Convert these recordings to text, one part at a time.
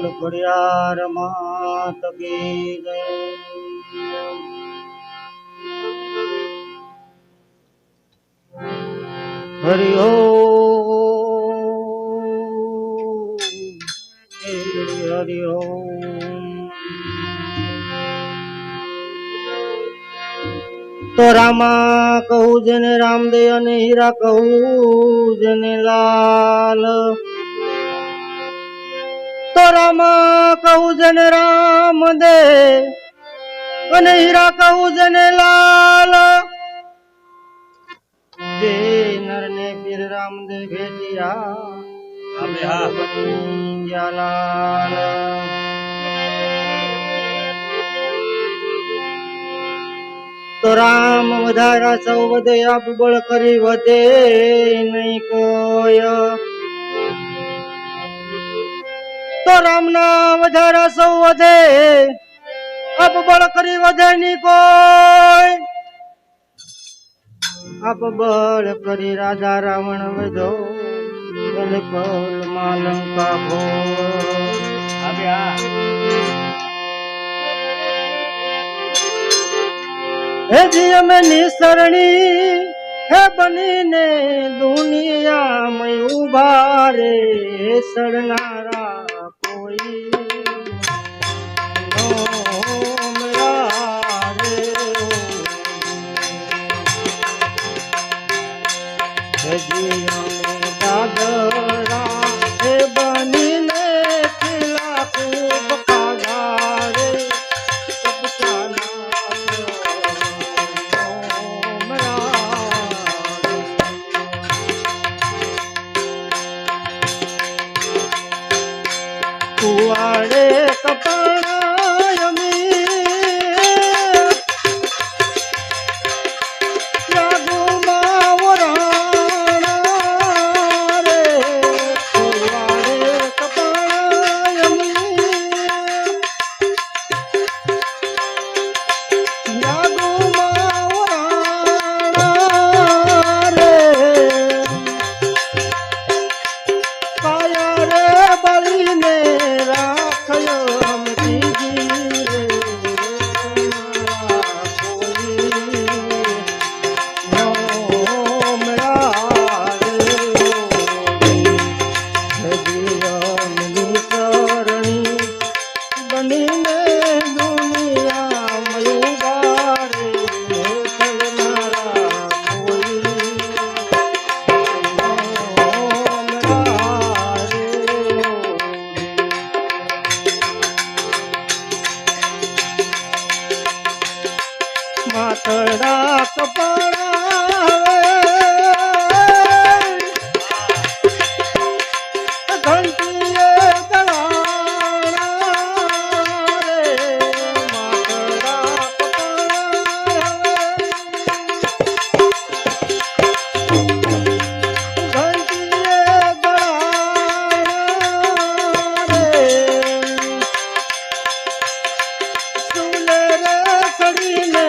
બોલ ખોડિયાર માત કી જય। હરિ ઓમ હરિ ઓમ। તો રામા કહું જેને રામદેવ અને હીરા કહું જેને લાલ। તો રામા કહું જેને રામદેવ અને હીરા કહું જેને લાલ। જે નર ને પીર રામદેવ ભેટિયા લાલ। તો રામ વધારા સૌ વધે આપ બળ કરી વધે નહીં કોઈ। તો રામ ના વધારા સૌ વધે આપ બળ કરી વધે નહીં કોઈ। આપ બળ કરી રાજા રાવણ વધો બલ કલ માલંકા ભો। હે જી અમે નિસરણી હે બનીને દુનિયામાં ઉભા રે સડનારા કોઈ હે જી અમે દાદરા હે બનીને ખીલા ખૂબ ખાધા રે कुआड़े कपाया માથડા કપાળા ઘંટીએ ગળાણા રે માથડા કપાળા ઘંટીએ ગળાણા રે સુલે રે સડીને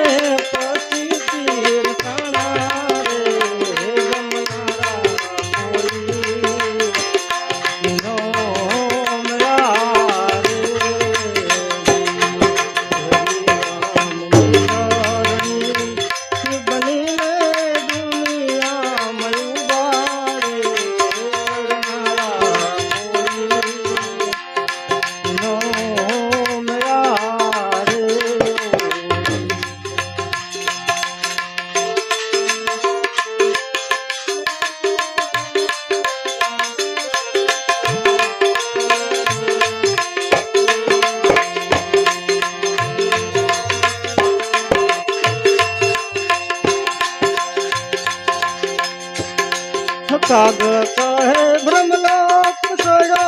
काग कहे ब्रह्मलोक सोयो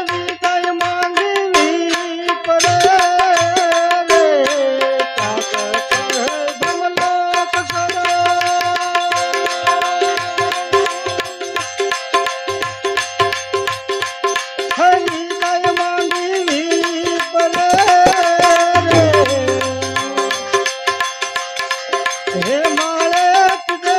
विजय मांगी परे रे काग कहे ब्रह्मलोक सोयो विजय मांगी परे रे हे माले तुझे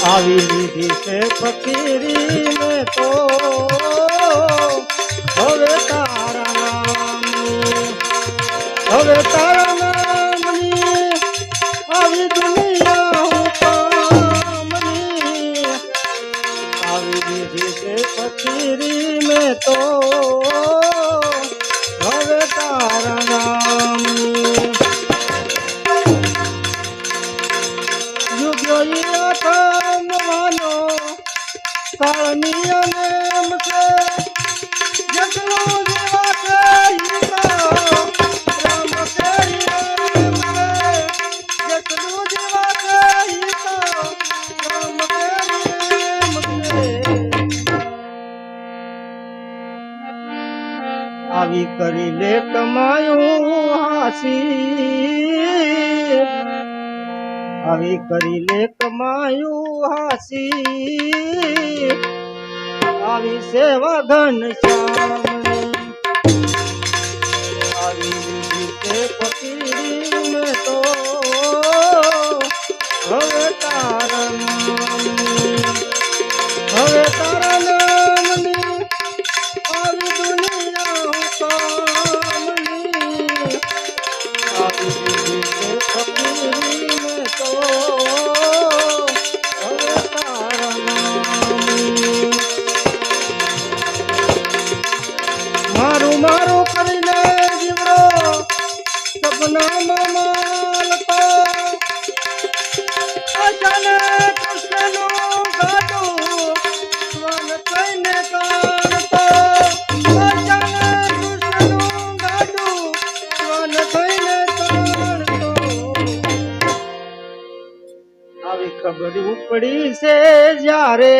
આવી લીધી છે ફકીરી મેં તો હવે તારા નામની હવે તારા નામની આવી દુનિયા હું પામની આવી લીધી છે ફકીરી મેં તો હવે તારા નામની યુગ્યો થમવાનો કાળની અનેમ છે જેટલું જીવા છે રામ તેરી એમ છે જેટલું જીવા છે રામ તેરી એમ છે આવી કરી લે કમાયું હાસી આવી કરી લે કમાયું હાસી આવી સેવા ઘન શ્યામ આવી લીધી છે ફકીરી મેં તો હવે તારા નામની હવે તારા નામની આવી દુનિયા કામની આવી લીધી છે ફકીરી મેં તો હવે તારા નામની મારું મારું કરીને જીવડો સપનામાં માલતો અજાને કૃષ્ણનું ગાડું સ્વન થઈને કાઢતો અજાને કૃષ્ણનું ગાડું સ્વન થઈને કાઢતો આવી ખબર ઉપડી છે જ્યારે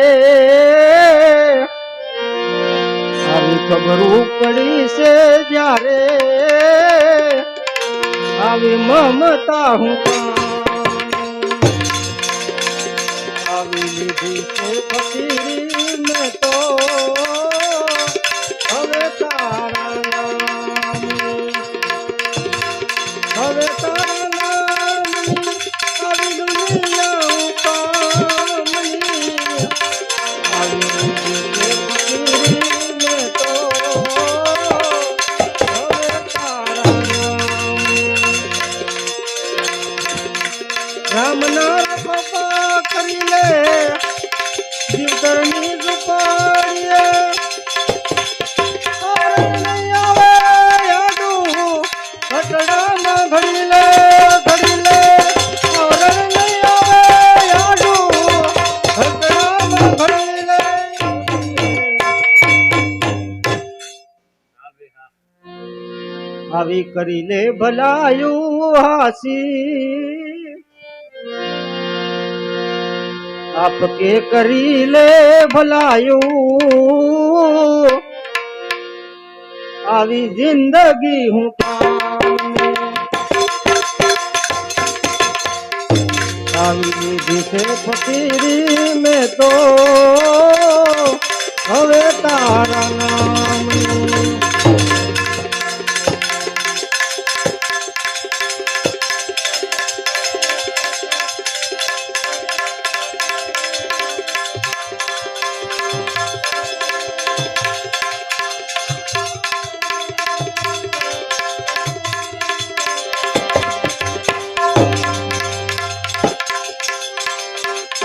આવી ખબર ઉપડી છે જ્યારે આવી મમતા હું આવી લીધી છે ફકીરી મેં તો હવે તારા નામની હવે તારા નામની આવી દુનિયા કામની આવી લીધી છે ફકીરી મેં તો હવે તારા નામની રામ ના કૃપા કરી લે જીવતરની ઝુંપડીએ નહીં આવે યાદું ઘટડામાં ઘડી લે નહીં આવે યાદું ઘટડામાં ઘડી લે આવી કરી લે ભલાયું હાસી આપકે કરી લે ભલાયું આવી જિંદગી હું પામું આવી લીધી છે ફકીરી મેં તો હવે તારા નામની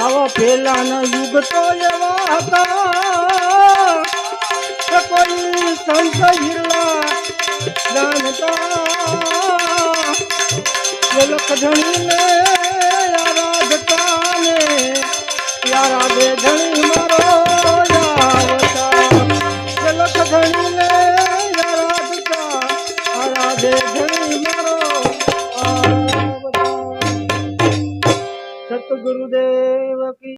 આવા પેલાના યુગ તો એવા હતા કે કોઈ સંત હિરલા જાણતા લખધણીને આરાધતા ને યારા બે ધણી મારો આવતા લખધણીને આરાધતા આરાધે ધણી મારો આવતા સતગુરુદેવ